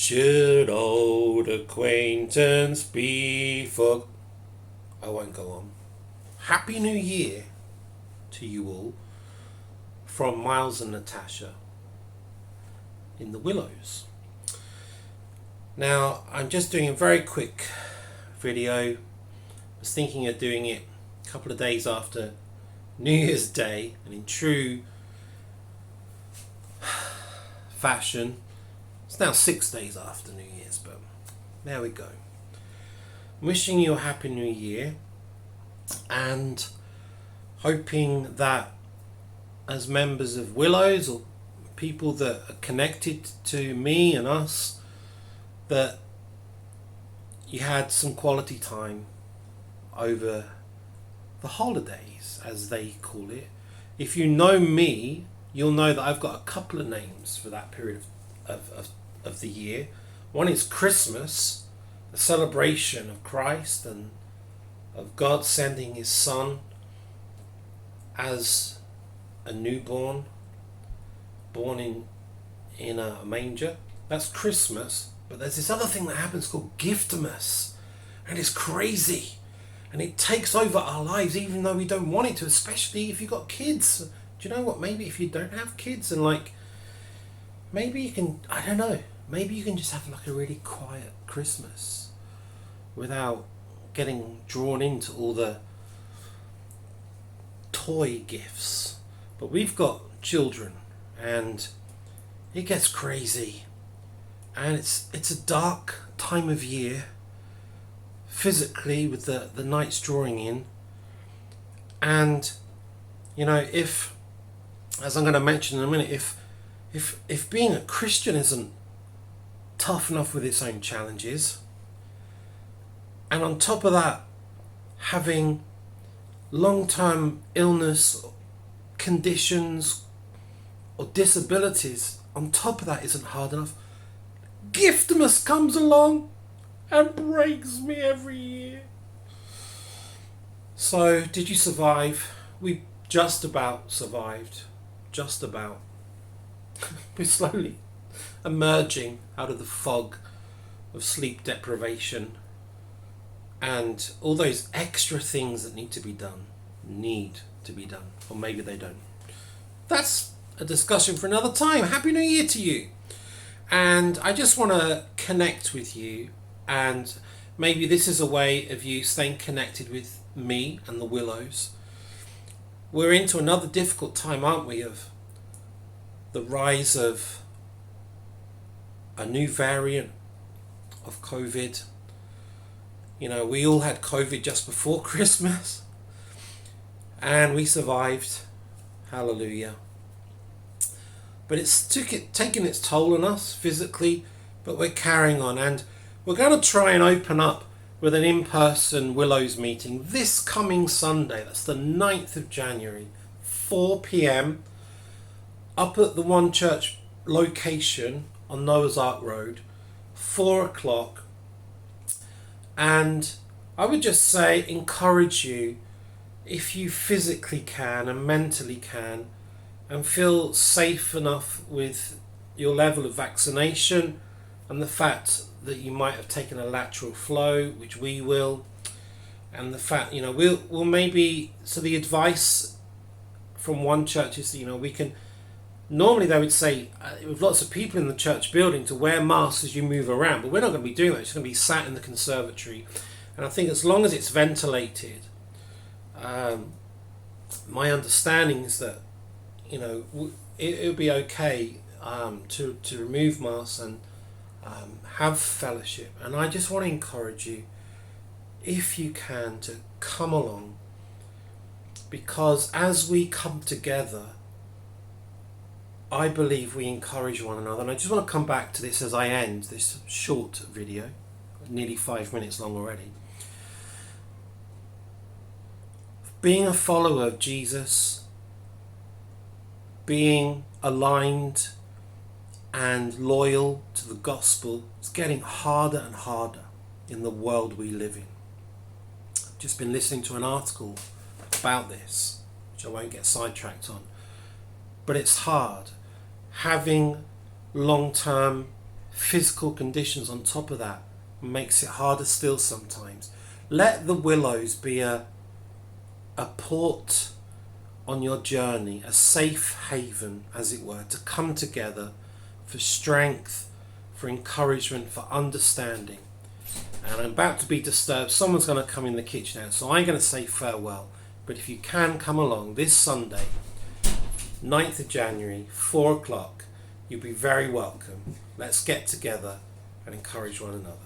Should old acquaintance be for... I won't go on. Happy New Year to you all from Myles and Natasha in the Willows. Now, I'm just doing a very quick video. I was thinking of doing it a couple of days after New Year's Day, and in true fashion, it's now 6 days after New Year's, but there we go. Wishing you a happy New Year and hoping that as members of Willows or people that are connected to me and us, that you had some quality time over the holidays, as they call it. If you know me, you'll know that I've got a couple of names for that period of the year. One is Christmas, the celebration of Christ and of God sending his son as a newborn, born in a manger. That's Christmas. But there's this other thing that happens called Giftmas, and it's crazy, and it takes over our lives even though we don't want it to, especially if you've got kids. Do you know what, maybe if you don't have kids and maybe you can, I don't know, maybe you can just have a really quiet Christmas without getting drawn into all the toy gifts. But we've got children and it gets crazy. And it's a dark time of year, physically, with the nights drawing in. And, if, as I'm going to mention in a minute, if being a Christian isn't tough enough with its own challenges, and on top of that, having long-term illness, conditions, or disabilities, on top of that isn't hard enough, Giftmas comes along and breaks me every year. So, did you survive? We just about survived. Just about. We're slowly emerging out of the fog of sleep deprivation and all those extra things that need to be done. Or maybe they don't. That's a discussion for another time. Happy New Year to you. And I just want to connect with you, and maybe this is a way of you staying connected with me and the Willows. We're into another difficult time, aren't we, of the rise of a new variant of COVID. We all had COVID just before Christmas and we survived. Hallelujah. But it's taken its toll on us physically, but we're carrying on, and we're going to try and open up with an in-person Willows meeting this coming Sunday. That's the 9th of January, 4 p.m, up at the One Church location on Noah's Ark Road, 4 o'clock. And I would just say, encourage you, if you physically can and mentally can, and feel safe enough with your level of vaccination and the fact that you might have taken a lateral flow, which we will, and the fact, we'll maybe, so the advice from one church is, we can, normally they would say, with lots of people in the church building, to wear masks as you move around, but we're not going to be doing that. It's going to be sat in the conservatory, and I think as long as it's ventilated, my understanding is that it'll be okay to remove masks and have fellowship. And I just want to encourage you, if you can, to come along, because as we come together, I believe we encourage one another. And I just want to come back to this as I end this short video, nearly 5 minutes long already. Being a follower of Jesus, being aligned and loyal to the gospel, is getting harder and harder in the world we live in. I've just been listening to an article about this, which I won't get sidetracked on, but it's hard. Having long-term physical conditions on top of that makes it harder still sometimes. Let the willows be a port on your journey, a safe haven, as it were, to come together for strength, for encouragement, for understanding. And I'm about to be disturbed. Someone's going to come in the kitchen now, so I'm going to say farewell. But if you can come along this Sunday, 9th of January, 4 o'clock, you'll be very welcome. Let's get together and encourage one another.